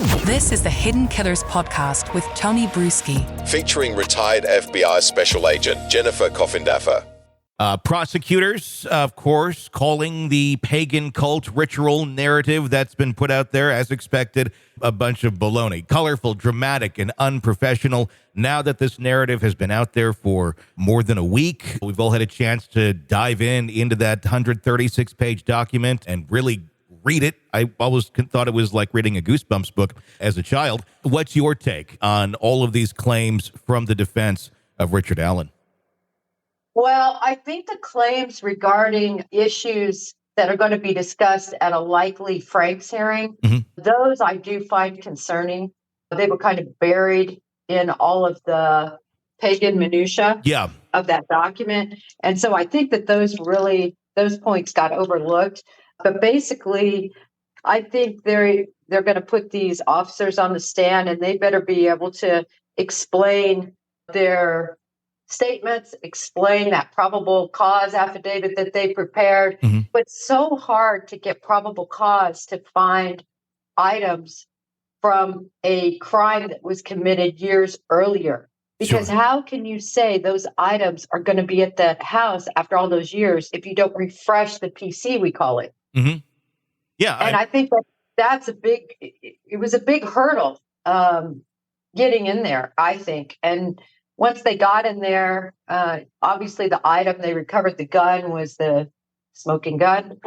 This is the Hidden Killers podcast with Tony Brueski. Featuring retired FBI Special Agent Jennifer Coffindaffer. Prosecutors, of course, calling the pagan cult ritual narrative that's been put out there, as expected, a bunch of baloney. Colorful, dramatic, and unprofessional. Now that this narrative has been out there for more than a week, we've all had a chance to dive into that 136-page document and really read it. I always thought it was like reading a Goosebumps book as a child. What's your take on all of these claims from the defense of Richard Allen? Well, I think the claims regarding issues that are going to be discussed at a likely Franks hearing, those I do find concerning. They were kind of buried in all of the pagan minutiae of that document. And so I think that those points got overlooked. But basically, I think they're going to put these officers on the stand, and they better be able to explain their statements, explain that probable cause affidavit that they prepared. But it's so hard to get probable cause to find items from a crime that was committed years earlier. Because how can you say those items are going to be at the house after all those years if you don't refresh the PC, we call it? Yeah. And I think it was a big hurdle getting in there, I think. And once they got in there, obviously the item they recovered, the gun, was the smoking gun.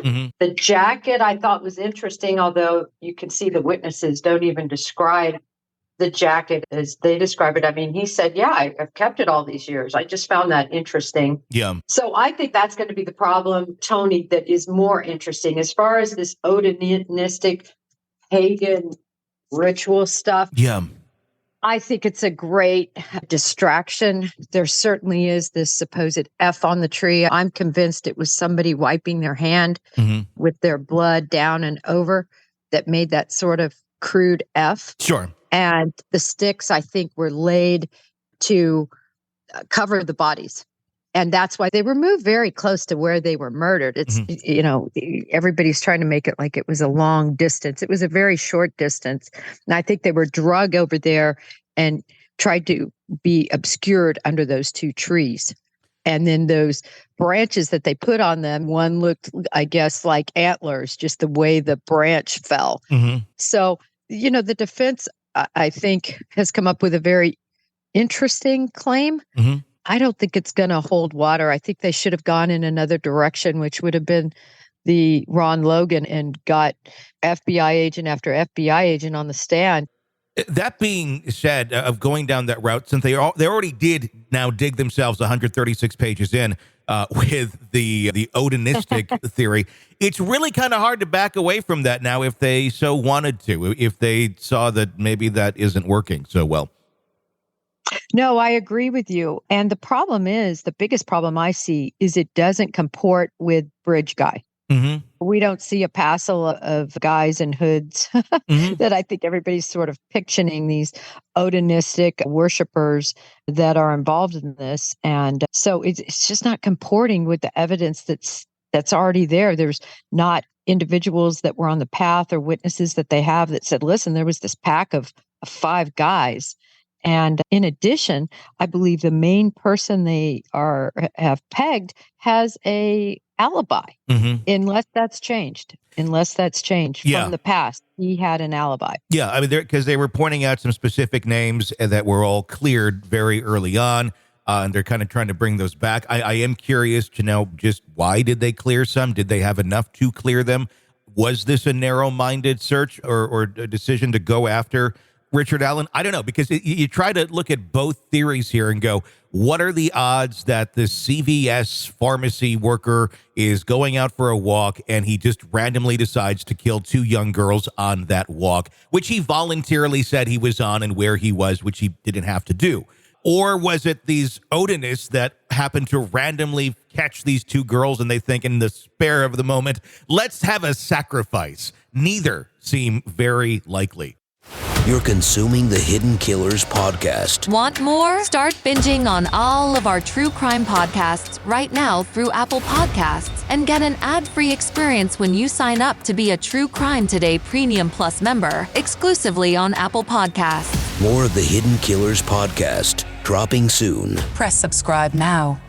The jacket I thought was interesting, although you can see the witnesses don't even describe the jacket as they describe it. I mean, he said, yeah, I've kept it all these years. I just found that interesting. Yeah. So I think that's going to be the problem, Tony, that is more interesting. As far as this Odinistic pagan ritual stuff. Yeah. I think it's a great distraction. There certainly is this supposed F on the tree. I'm convinced it was somebody wiping their hand with their blood down and over that made that sort of crude F. Sure. And the sticks, I think, were laid to cover the bodies. And that's why they were moved very close to where they were murdered. It's, everybody's trying to make it like it was a long distance. It was a very short distance. And I think they were drug over there and tried to be obscured under those two trees. And then those branches that they put on them, one looked, I guess, like antlers, just the way the branch fell. So, the defense, I think, has come up with a very interesting claim. I don't think it's going to hold water. I think they should have gone in another direction, which would have been the Ron Logan, and got FBI agent after FBI agent on the stand. That being said, of going down that route, since they already did now dig themselves 136 pages in with the Odinistic theory, it's really kind of hard to back away from that now if they so wanted to, if they saw that maybe that isn't working so well. No, I agree with you. And the biggest problem I see is it doesn't comport with Bridge Guy. We don't see a passel of guys in hoods that I think everybody's sort of picturing, these Odinistic worshipers that are involved in this. And so it's just not comporting with the evidence that's already there. There's not individuals that were on the path or witnesses that they have that said, listen, there was this pack of 5 guys. And in addition, I believe the main person they have pegged has a alibi, unless that's changed from the past. He had an alibi. Yeah, I mean, because they were pointing out some specific names that were all cleared very early on, and they're kind of trying to bring those back. I am curious to know just why did they clear some? Did they have enough to clear them? Was this a narrow-minded search or a decision to go after Richard Allen? I don't know, because you try to look at both theories here and go, what are the odds that the CVS pharmacy worker is going out for a walk and he just randomly decides to kill 2 young girls on that walk, which he voluntarily said he was on and where he was, which he didn't have to do? Or was it these Odinists that happened to randomly catch these 2 girls and they think in the spare of the moment, let's have a sacrifice? Neither seem very likely. You're consuming the Hidden Killers podcast. Want more? Start binging on all of our true crime podcasts right now through Apple Podcasts and get an ad-free experience when you sign up to be a True Crime Today Premium Plus member exclusively on Apple Podcasts. More of the Hidden Killers podcast dropping soon. Press subscribe now.